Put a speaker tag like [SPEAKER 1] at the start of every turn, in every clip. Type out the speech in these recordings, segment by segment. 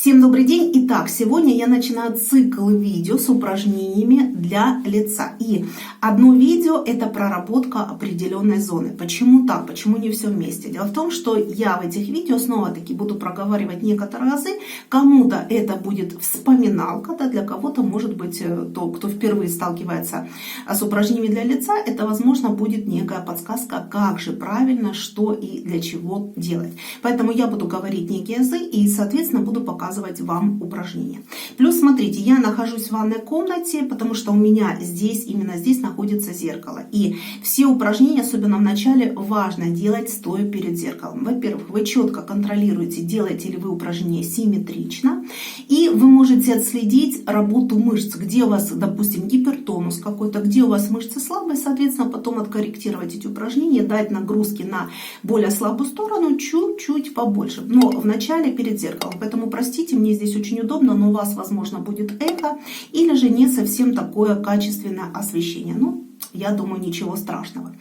[SPEAKER 1] Всем добрый день! Итак, сегодня я начинаю цикл видео с упражнениями для лица. И одно видео — это проработка определенной зоны. Почему так? Почему не все вместе? Дело в том, что я в этих видео снова-таки буду проговаривать некоторые разы. Кому-то это будет вспоминалка, да, для кого-то, может быть, кто впервые сталкивается с упражнениями для лица, это, возможно, будет некая подсказка, как же правильно, что и для чего делать. Поэтому я буду говорить некие азы и, соответственно, буду показывать вам упражнения. Плюс, смотрите, я нахожусь в ванной комнате, потому что у меня здесь, именно здесь находится зеркало. И все упражнения, особенно в начале, важно делать стоя перед зеркалом. Во-первых, вы четко контролируете, делаете ли вы упражнение симметрично, и вы можете отследить работу мышц, где у вас, допустим, гипертонус какой-то, где у вас мышцы слабые, соответственно, потом откорректировать эти упражнения, дать нагрузки на более слабую сторону чуть-чуть побольше, но в начале перед зеркалом. Поэтому, простите, мне здесь очень удобно, но у вас, возможно, будет эхо или же не совсем такое качественное освещение. Ну, я думаю, ничего страшного.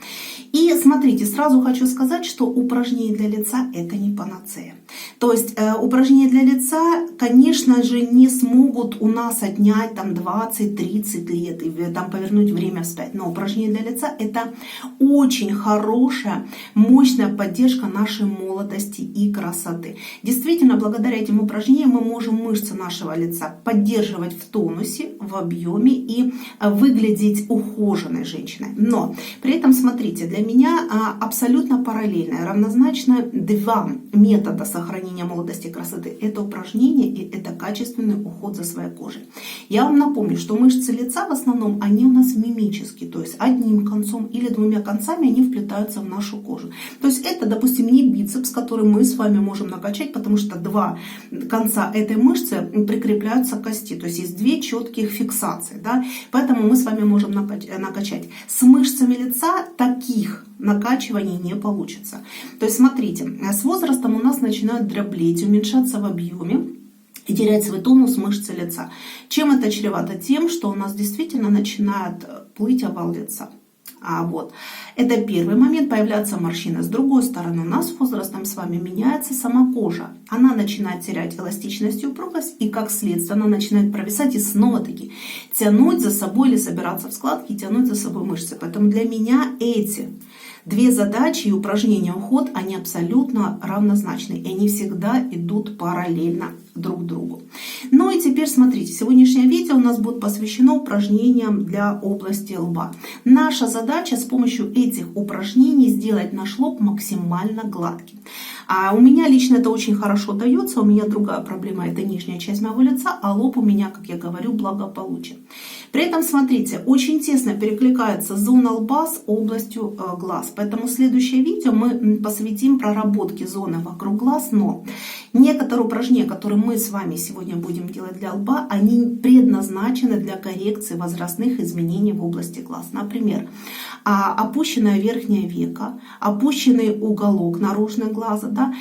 [SPEAKER 1] И смотрите, сразу хочу сказать, что упражнения для лица — это не панацея. То есть упражнения для лица, конечно же, не смогут у нас отнять там 20-30 лет и там повернуть время вспять. Но упражнения для лица — это очень хорошая, мощная поддержка нашей молодости и красоты. Действительно, благодаря этим упражнениям мы можем мышцы нашего лица поддерживать в тонусе, в объеме и выглядеть ухоженной женщиной. Но при этом, смотрите, для меня абсолютно параллельно, равнозначно два метода сохранения молодости и красоты. Это упражнение и это качественный уход за своей кожей. Я вам напомню, что мышцы лица в основном, они у нас мимические, то есть одним концом или двумя концами они вплетаются в нашу кожу. То есть это, допустим, не бицепс, который мы с вами можем накачать, потому что два конца этой мышцы прикрепляются к кости, то есть есть две четких фиксации, да? Поэтому мы с вами можем накачать. С мышцами лица таких накачиваний не получится. То есть смотрите, с возрастом у нас начинают дроблеть, уменьшаться в объеме и терять свой тонус мышцы лица. Чем это чревато? Тем, что у нас действительно начинает плыть овал лица. Это первый момент, появляются морщины. С другой стороны, у нас с возрастом с вами меняется сама кожа. Она начинает терять эластичность и упругость, и как следствие она начинает провисать и снова-таки тянуть за собой или собираться в складки, и тянуть за собой мышцы. Поэтому для меня эти две задачи и упражнения уход, они абсолютно равнозначны, и они всегда идут параллельно друг другу. Ну и теперь смотрите, сегодняшнее видео у нас будет посвящено упражнениям для области лба. Наша задача с помощью этих упражнений сделать наш лоб максимально гладким. А у меня лично это очень хорошо дается, у меня другая проблема, это нижняя часть моего лица, а лоб у меня, как я говорю, благополучие. При этом, смотрите, очень тесно перекликается зона лба с областью глаз, поэтому следующее видео мы посвятим проработке зоны вокруг глаз, но некоторые упражнения, которые мы с вами сегодня будем делать для лба, они предназначены для коррекции возрастных изменений в области глаз. Например, опущенное верхнее веко, опущенный уголок наружного глаза, да,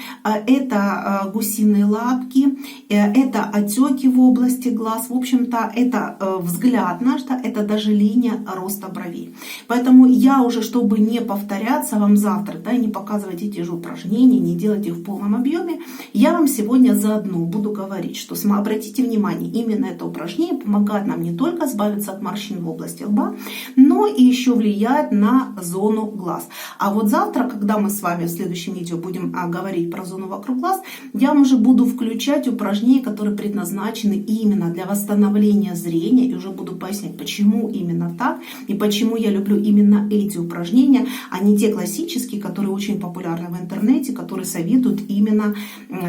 [SPEAKER 1] это гусиные лапки, это отеки в области глаз, в общем-то, это взгляд наш, да, это даже линия роста бровей. Поэтому я уже, чтобы не повторяться вам завтра, да, не показывать эти же упражнения, не делать их в полном объеме, я вам сегодня заодно буду говорить, что обратите внимание, именно это упражнение помогает нам не только избавиться от морщин в области лба, но и еще влияет на зону глаз. А вот завтра, когда мы с вами в следующем видео будем говорить про зону вокруг глаз, я уже буду включать упражнения, которые предназначены именно для восстановления зрения, и уже буду пояснять, почему именно так, и почему я люблю именно эти упражнения, а не те классические, которые очень популярны в интернете, которые советуют именно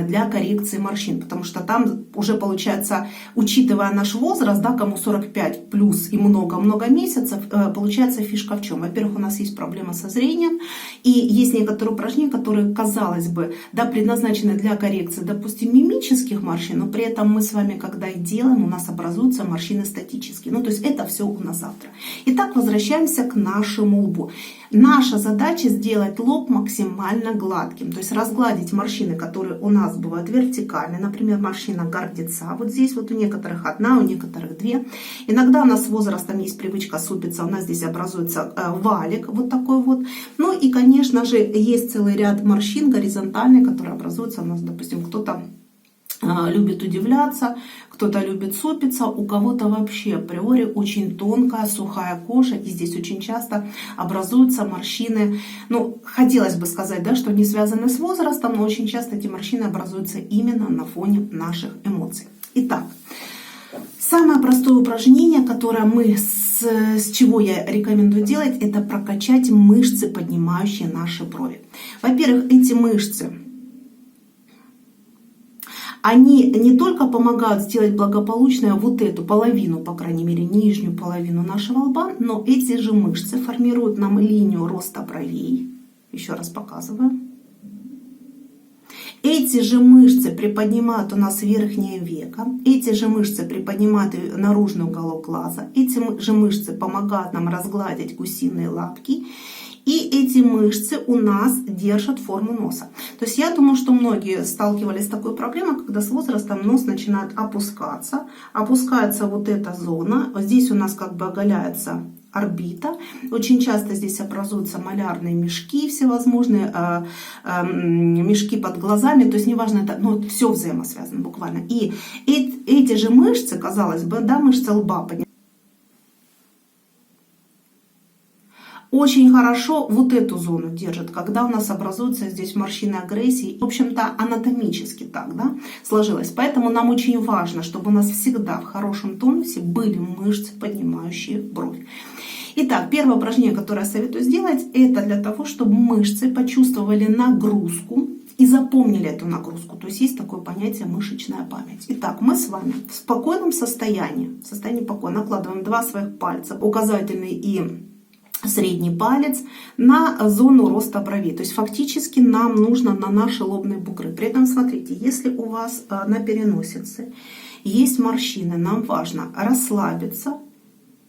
[SPEAKER 1] для коррекции морщин, потому что там уже получается, учитывая наш возраст, да, кому 45 плюс и много-много месяцев, получается фишка в чем? Во-первых, у нас есть проблема со зрением, и есть некоторые упражнения, которые, казалось бы, да, предназначены для коррекции, допустим, мимических морщин, но при этом мы с вами, когда их делаем, у нас образуются морщины статические. Ну, то есть это все у нас завтра. Итак, возвращаемся к нашему лбу. Наша задача сделать лоб максимально гладким, то есть разгладить морщины, которые у нас бывают вертикальные, например, морщина гордеца, вот здесь вот у некоторых одна, у некоторых две. Иногда у нас с возрастом есть привычка супиться, у нас здесь образуется валик вот такой вот. Ну и, конечно же, есть целый ряд морщин горизонтальных, которые образуются у нас, допустим, кто-то любит удивляться, кто-то любит супиться, у кого-то вообще априори очень тонкая, сухая кожа, и здесь очень часто образуются морщины, ну, хотелось бы сказать, да, что не связаны с возрастом, но очень часто эти морщины образуются именно на фоне наших эмоций. Итак, самое простое упражнение, которое с чего я рекомендую делать, это прокачать мышцы, поднимающие наши брови. Во-первых, эти мышцы, они не только помогают сделать благополучную вот эту половину, по крайней мере, нижнюю половину нашего лба, но эти же мышцы формируют нам линию роста бровей. Еще раз показываю. Эти же мышцы приподнимают у нас верхнее веко, эти же мышцы приподнимают наружный уголок глаза, эти же мышцы помогают нам разгладить гусиные лапки. И эти мышцы у нас держат форму носа. То есть я думаю, что многие сталкивались с такой проблемой, когда с возрастом нос начинает опускаться. Опускается вот эта зона. Здесь у нас как бы оголяется орбита. Очень часто здесь образуются малярные мешки всевозможные, мешки под глазами. То есть неважно, это, но все взаимосвязано буквально. И эти же мышцы, казалось бы, да, мышцы лба поднимаются. Очень хорошо вот эту зону держит, когда у нас образуются здесь морщины агрессии. В общем-то, анатомически так, да, сложилось. Поэтому нам очень важно, чтобы у нас всегда в хорошем тонусе были мышцы, поднимающие бровь. Итак, первое упражнение, которое я советую сделать, это для того, чтобы мышцы почувствовали нагрузку и запомнили эту нагрузку. То есть есть такое понятие мышечная память. Итак, мы с вами в спокойном состоянии, в состоянии покоя, накладываем два своих пальца, указательный и средний палец, на зону роста бровей. То есть фактически нам нужно на наши лобные бугры. При этом смотрите, если у вас на переносице есть морщины, нам важно расслабиться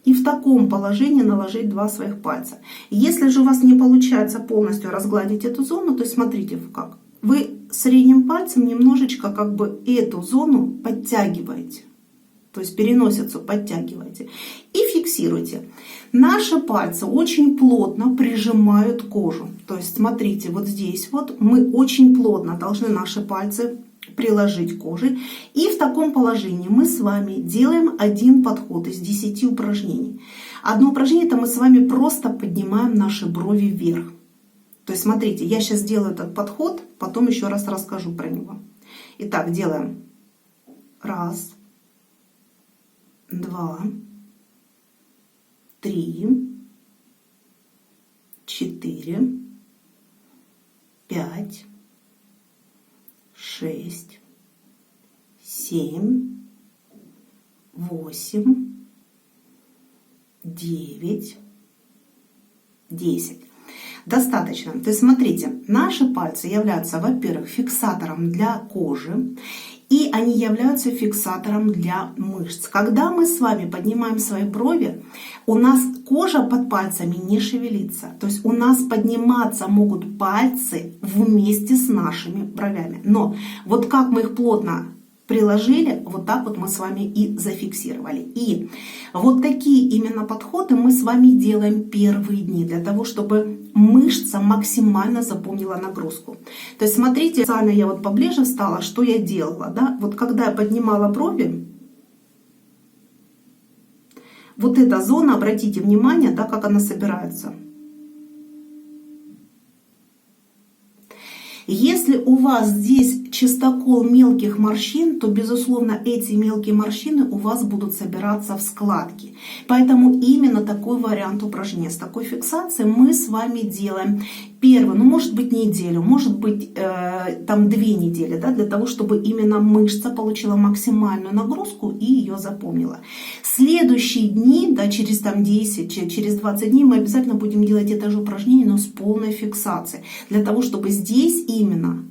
[SPEAKER 1] и в таком положении наложить два своих пальца. Если же у вас не получается полностью разгладить эту зону, то есть смотрите как. Вы средним пальцем немножечко как бы эту зону подтягиваете. То есть переносицу подтягиваете и фиксируйте. Наши пальцы очень плотно прижимают кожу. То есть смотрите, вот здесь вот мы очень плотно должны наши пальцы приложить к коже. И в таком положении мы с вами делаем один подход из 10 упражнений. Одно упражнение — это мы с вами просто поднимаем наши брови вверх. То есть смотрите, я сейчас делаю этот подход, потом еще раз расскажу про него. Итак, делаем. Раз. 2, 3, 4, 5, 6, 7, 8, 9, 10. Достаточно. То есть смотрите, наши пальцы являются, во-первых, фиксатором для кожи. И они являются фиксатором для мышц. Когда мы с вами поднимаем свои брови, у нас кожа под пальцами не шевелится. То есть у нас подниматься могут пальцы вместе с нашими бровями. Но вот как мы их плотно приложили, вот так вот мы с вами и зафиксировали. И вот такие именно подходы мы с вами делаем первые дни, для того, чтобы мышца максимально запомнила нагрузку. То есть смотрите, специально я вот поближе встала, что я делала. Да? Вот когда я поднимала брови, вот эта зона, обратите внимание, да, как она собирается. Если у вас здесь чистокол мелких морщин, то, безусловно, эти мелкие морщины у вас будут собираться в складки. Поэтому именно такой вариант упражнения с такой фиксацией мы с вами делаем первую, ну, может быть, неделю, может быть, там 2 недели, да, для того, чтобы именно мышца получила максимальную нагрузку и ее запомнила. Следующие дни, да, через там 10, через 20 дней мы обязательно будем делать это же упражнение, но с полной фиксацией, для того, чтобы здесь именно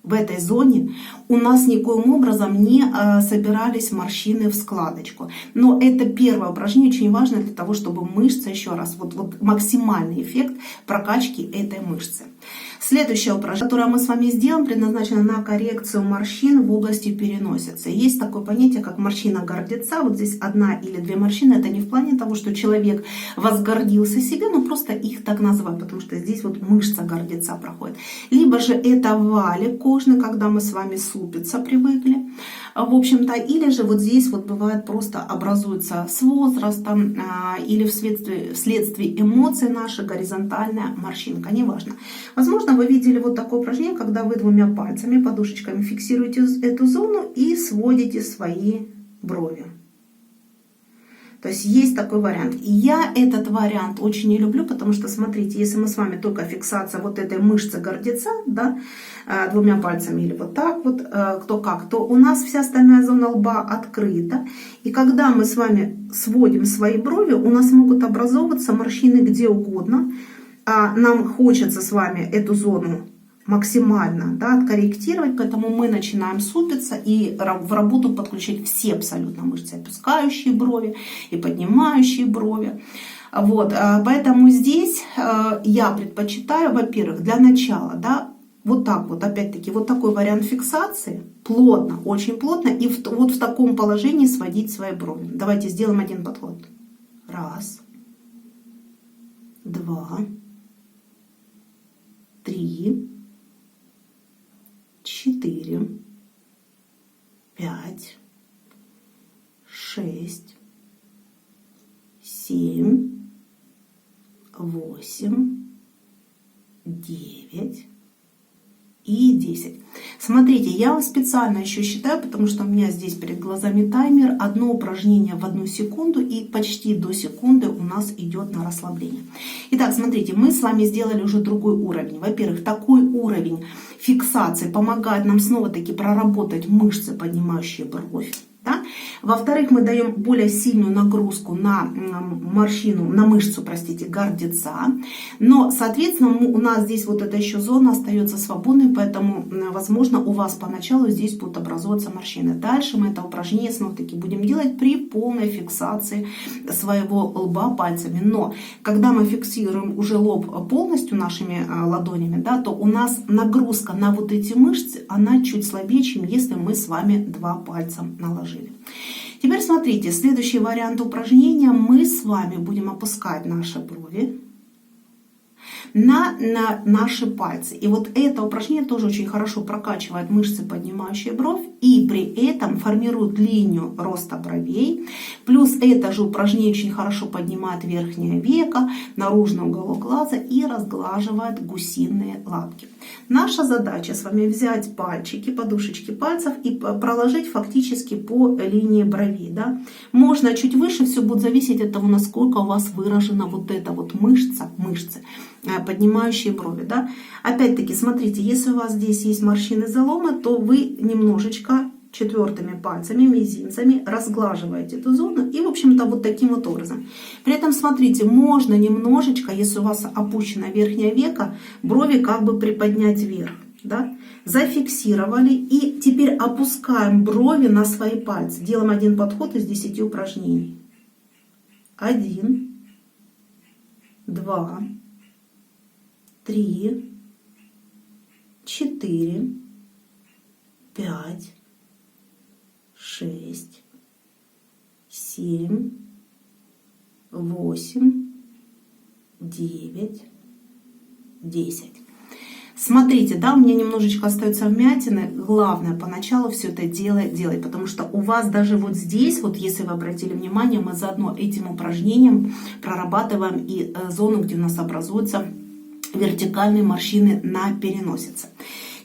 [SPEAKER 1] в этой зоне у нас никоим образом не собирались морщины в складочку. Но это первое упражнение, очень важно для того, чтобы мышца, еще раз, вот максимальный эффект прокачки этой мышцы. Следующее упражнение, которое мы с вами сделаем, предназначено на коррекцию морщин в области переносицы. Есть такое понятие, как морщина гордеца. Вот здесь одна или две морщины. Это не в плане того, что человек возгордился себе, но просто их так называют, потому что здесь вот мышца гордеца проходит. Либо же это валик кожный, когда мы с вами супиться привыкли. В общем-то, или же вот здесь вот бывает просто образуется с возрастом или вследствие эмоций наших горизонтальная морщинка, неважно. Возможно, вы видели вот такое упражнение, когда вы двумя пальцами, подушечками фиксируете эту зону и сводите свои брови. То есть есть такой вариант. И я этот вариант очень не люблю, потому что, смотрите, если мы с вами только фиксация вот этой мышцы гордеца, да, двумя пальцами или вот так вот, кто как, то у нас вся остальная зона лба открыта. И когда мы с вами сводим свои брови, у нас могут образовываться морщины где угодно. А нам хочется с вами эту зону максимально, да, откорректировать, поэтому мы начинаем супиться и в работу подключать все абсолютно мышцы, опускающие брови и поднимающие брови. Вот, поэтому здесь я предпочитаю, во-первых, для начала, да, вот так вот, опять-таки, вот такой вариант фиксации, плотно, очень плотно, и вот в таком положении сводить свои брови. Давайте сделаем один подход. Раз, два, три, 4, 5, 6, 7, 8, 9 и 10. Смотрите, я вам специально еще считаю, потому что у меня здесь перед глазами таймер. Одно упражнение в 1 секунду, и почти до секунды у нас идет на расслабление. Итак, смотрите, мы с вами сделали уже другой уровень. Во-первых, такой уровень фиксации помогает нам снова-таки проработать мышцы, поднимающие бровь. Да? Во-вторых, мы даем более сильную нагрузку на морщину, на мышцу, простите, гордеца. Но, соответственно, у нас здесь вот эта еще зона остается свободной, поэтому, возможно, у вас поначалу здесь будут образовываться морщины. Дальше мы это упражнение снова-таки будем делать при полной фиксации своего лба пальцами. Но, когда мы фиксируем уже лоб полностью нашими ладонями, да, то у нас нагрузка на вот эти мышцы, она чуть слабее, чем если мы с вами 2 пальца наложили. Теперь смотрите, следующий вариант упражнения. Мы с вами будем опускать наши брови на наши пальцы. И вот это упражнение тоже очень хорошо прокачивает мышцы, поднимающие бровь, и при этом формирует линию роста бровей. Плюс это же упражнение очень хорошо поднимает верхнее веко, наружный уголок глаза и разглаживает гусиные лапки. Наша задача с вами взять пальчики, подушечки пальцев и проложить фактически по линии бровей. Да? Можно чуть выше, все будет зависеть от того, насколько у вас выражена вот эта вот мышцы, поднимающие брови. Да? Опять-таки, смотрите, если у вас здесь есть морщины залома, то вы немножечко 4 пальцами, мизинцами разглаживаете эту зону и, в общем-то, вот таким вот образом. При этом, смотрите, можно немножечко, если у вас опущено верхнее веко, брови как бы приподнять вверх. Да? Зафиксировали и теперь опускаем брови на свои пальцы. Делаем один подход из 10 упражнений. 1, 2, 3, 4, 5, 6, 7, 8, 9, 10. Смотрите, да, у меня немножечко остаются вмятины. Главное поначалу все это делать, потому что у вас даже вот здесь, вот если вы обратили внимание, мы заодно этим упражнением прорабатываем и зону, где у нас образуются вертикальные морщины на переносице.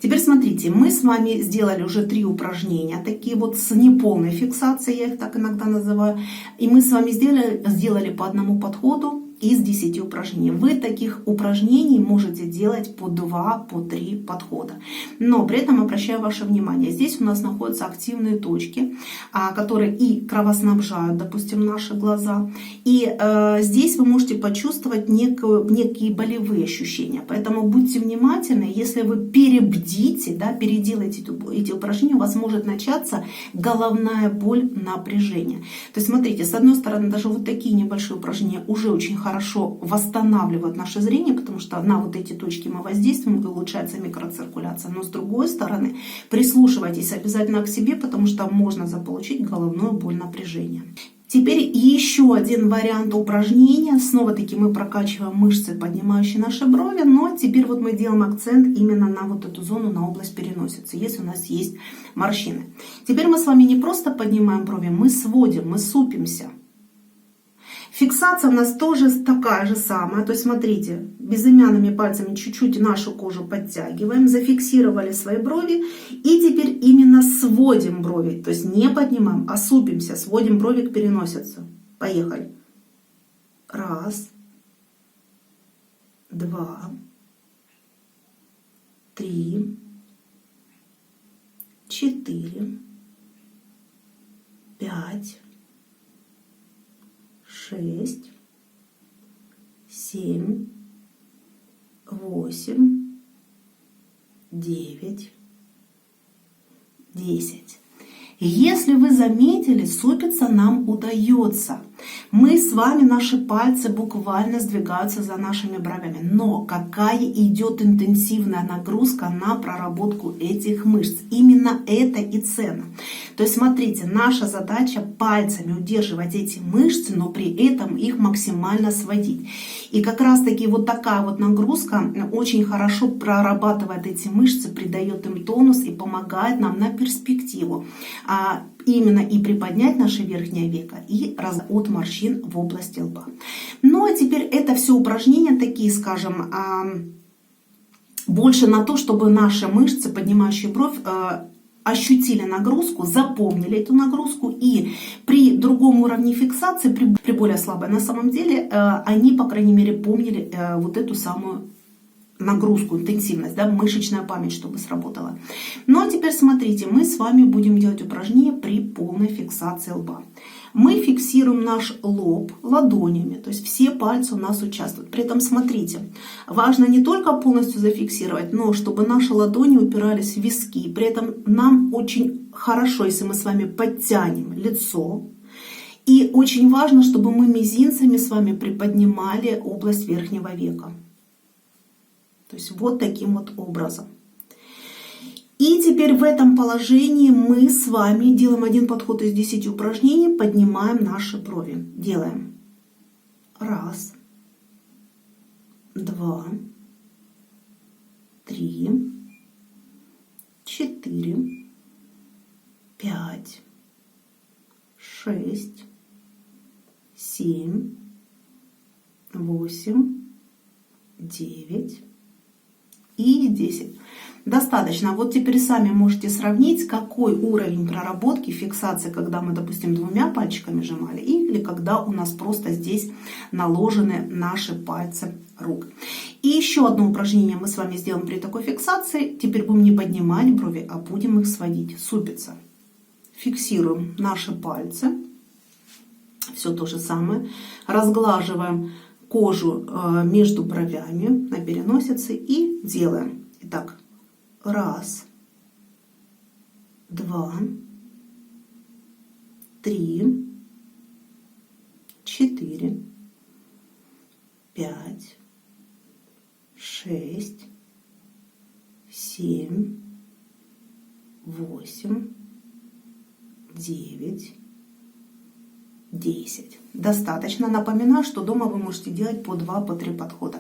[SPEAKER 1] Теперь смотрите, мы с вами сделали уже 3 упражнения, такие вот с неполной фиксацией, я их так иногда называю. И мы с вами сделали по одному подходу из 10 упражнений. Вы таких упражнений можете делать по 2, по 3 подхода. Но при этом обращаю ваше внимание, здесь у нас находятся активные точки, которые и кровоснабжают, допустим, наши глаза. И здесь вы можете почувствовать некие болевые ощущения. Поэтому будьте внимательны, если вы перебдите, да, переделаете эти упражнения, у вас может начаться головная боль, напряжение. То есть смотрите, с одной стороны, даже вот такие небольшие упражнения уже очень хорошо восстанавливают наше зрение, потому что на вот эти точки мы воздействуем, и улучшается микроциркуляция. Но с другой стороны, прислушивайтесь обязательно к себе, потому что можно заполучить головную боль, напряжение. Теперь еще один вариант упражнения. Снова-таки мы прокачиваем мышцы, поднимающие наши брови, но теперь вот мы делаем акцент именно на вот эту зону, на область переносицы, если у нас есть морщины. Теперь мы с вами не просто поднимаем брови, мы сводим, мы супимся. Фиксация у нас тоже такая же самая. То есть смотрите, безымянными пальцами чуть-чуть нашу кожу подтягиваем, зафиксировали свои брови. И теперь именно сводим брови. То есть не поднимаем, а супимся, сводим брови к переносице. Поехали. 1, 2, 3, 4, 5, 6, 7, 8, 9, 10. Если вы заметили, супиться нам удается. Мы с вами, наши пальцы буквально сдвигаются за нашими бровями. Но какая идет интенсивная нагрузка на проработку этих мышц. Именно это и ценно. То есть смотрите, наша задача пальцами удерживать эти мышцы, но при этом их максимально сводить. И как раз таки вот такая вот нагрузка очень хорошо прорабатывает эти мышцы, придает им тонус и помогает нам на перспективу именно и приподнять наше верхнее веко и от морщин в области лба. Ну а теперь это все упражнения такие, скажем, больше на то, чтобы наши мышцы, поднимающие бровь, ощутили нагрузку, запомнили эту нагрузку, и при другом уровне фиксации, при более слабой на самом деле, они, по крайней мере, помнили вот эту самую нагрузку, интенсивность, да, мышечная память, чтобы сработала. Ну а теперь смотрите, мы с вами будем делать упражнение при полной фиксации лба. Мы фиксируем наш лоб ладонями, то есть все пальцы у нас участвуют. При этом смотрите, важно не только полностью зафиксировать, но чтобы наши ладони упирались в виски. При этом нам очень хорошо, если мы с вами подтянем лицо. И очень важно, чтобы мы мизинцами с вами приподнимали область верхнего века. То есть вот таким вот образом. И теперь в этом положении мы с вами делаем один подход из 10 упражнений, поднимаем наши брови. Делаем. 1, 2, 3, 4, 5, 6, 7, 8, 9 и 10. Достаточно. Вот теперь сами можете сравнить, какой уровень проработки, фиксации, когда мы, допустим, 2 пальчиками сжимали, или когда у нас просто здесь наложены наши пальцы рук. И еще одно упражнение мы с вами сделаем при такой фиксации. Теперь будем не поднимать брови, а будем их сводить, супиться. Фиксируем наши пальцы. Все то же самое. Разглаживаем кожу между бровями на переносице и делаем. Итак, 1, 2, 3, 4, 5, 6, 7, 8, 9, 10. Достаточно. Напоминаю, что дома вы можете делать по 2, по 3 подхода.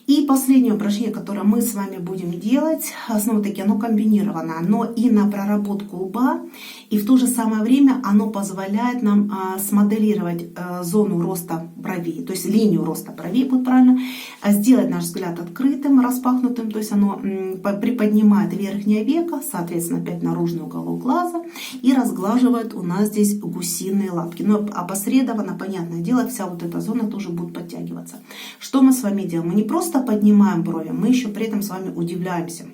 [SPEAKER 1] И последнее упражнение, которое мы с вами будем делать, снова-таки оно комбинированное, но и на проработку лба, и в то же самое время оно позволяет нам смоделировать зону роста бровей, то есть линию роста бровей, будет правильно, сделать наш взгляд открытым, распахнутым, то есть оно приподнимает верхнее веко, соответственно, опять наружный уголок глаза, и разглаживает у нас здесь гусиные лапки. Но опосредованно, понятное дело, вся вот эта зона тоже будет подтягиваться. Что мы с вами делаем? Мы не просто поднимаем брови, мы еще при этом с вами удивляемся.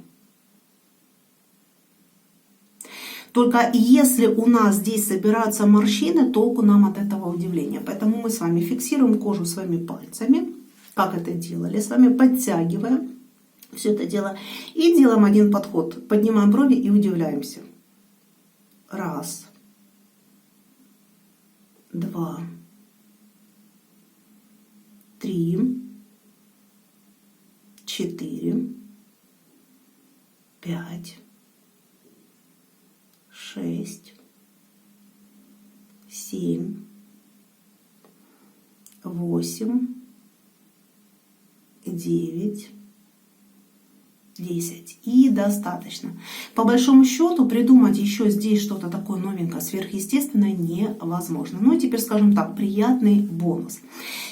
[SPEAKER 1] Только если у нас здесь собираются морщины, толку нам от этого удивления. Поэтому мы с вами фиксируем кожу своими пальцами, как это делали, с вами подтягиваем все это дело и делаем один подход. Поднимаем брови и удивляемся. 1, 2, 3, 4, 5, 6, 7, 8, 9, 10. И достаточно. По большому счету придумать еще здесь что-то такое новенькое, сверхъестественное невозможно. Ну и теперь, скажем так, приятный бонус.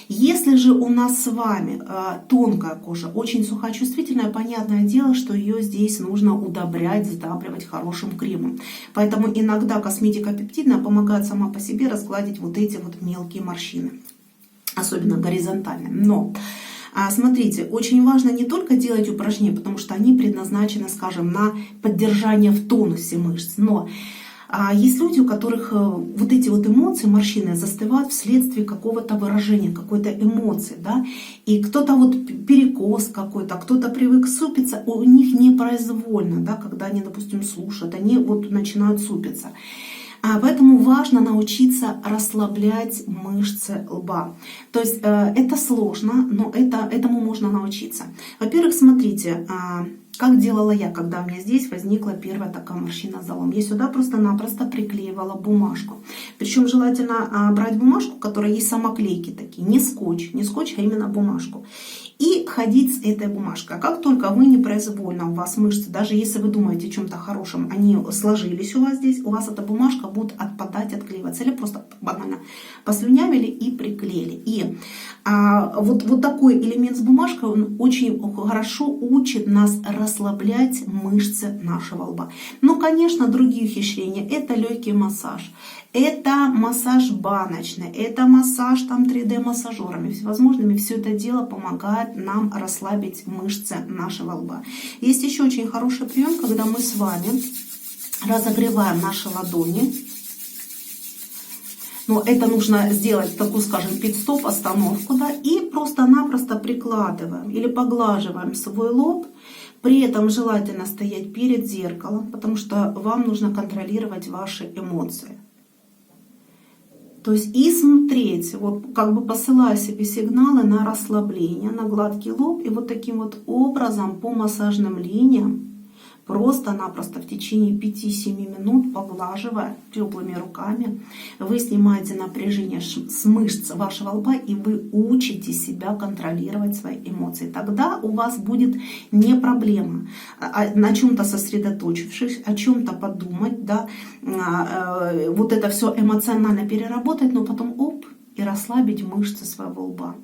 [SPEAKER 1] Если же у нас с вами тонкая кожа, очень сухочувствительная, понятное дело, что ее здесь нужно удобрять, сдабривать хорошим кремом. Поэтому иногда косметика пептидная помогает сама по себе разгладить вот эти вот мелкие морщины, особенно горизонтальные. Но смотрите, очень важно не только делать упражнения, потому что они предназначены, скажем, на поддержание в тонусе мышц, но есть люди, у которых вот эти вот эмоции, морщины застывают вследствие какого-то выражения, какой-то эмоции, да, и кто-то вот перекос какой-то, кто-то привык супиться, у них непроизвольно, да, когда они, допустим, слушают, они вот начинают супиться. Поэтому важно научиться расслаблять мышцы лба. То есть это сложно, но этому можно научиться. Во-первых, смотрите, как делала я, когда у меня здесь возникла первая такая морщина залом. Я сюда просто-напросто приклеивала бумажку. Причем желательно брать бумажку, которая есть самоклейки такие, не скотч, а именно бумажку. И ходить с этой бумажкой. А как только вы непроизвольно, у вас мышцы, даже если вы думаете о чем-то хорошем, они сложились у вас здесь, у вас эта бумажка будет отпадать, отклеиваться. Или просто банально послюнявили и приклеили. И вот такой элемент с бумажкой, он очень хорошо учит нас расслаблять мышцы нашего лба. Ну, конечно, другие ухищрения. Это легкий массаж. Это массаж баночный, это массаж там 3D-массажерами всевозможными. Все это дело помогает нам расслабить мышцы нашего лба. Есть еще очень хороший прием, когда мы с вами разогреваем наши ладони. Но это нужно сделать такую, скажем, пит-стоп, остановку, да, и просто-напросто прикладываем или поглаживаем свой лоб. При этом желательно стоять перед зеркалом, потому что вам нужно контролировать ваши эмоции. То есть и смотреть, вот как бы посылая себе сигналы на расслабление, на гладкий лоб. И вот таким вот образом по массажным линиям, просто-напросто в течение 5-7 минут, поглаживая теплыми руками, вы снимаете напряжение с мышц вашего лба, и вы учите себя контролировать свои эмоции. Тогда у вас будет не проблема на чем-то сосредоточившись, о чем-то подумать, да, вот это все эмоционально переработать, но потом оп, и расслабить мышцы своего лба.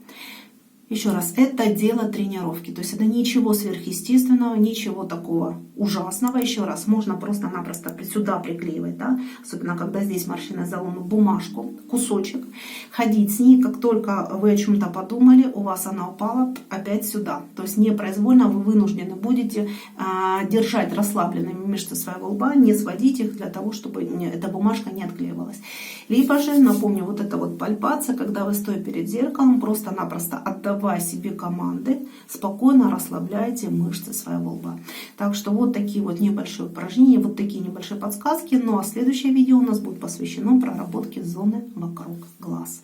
[SPEAKER 1] Еще раз, это дело тренировки, то есть это ничего сверхъестественного, ничего такого ужасного. Еще раз, можно просто-напросто сюда приклеивать, да? Особенно когда здесь морщины залома, бумажку, кусочек, ходить с ней, как только вы о чем-то подумали, у вас она упала, опять сюда. То есть непроизвольно вы вынуждены будете держать расслабленными мышцы своего лба, не сводить их для того, чтобы эта бумажка не отклеивалась. Либо же, напомню, вот эта вот пальпация, когда вы стоите перед зеркалом, просто-напросто отдавая себе команды, спокойно расслабляете мышцы своего лба. Так что вот такие вот небольшие упражнения, вот такие небольшие подсказки. Ну а следующее видео у нас будет посвящено проработке зоны вокруг глаз.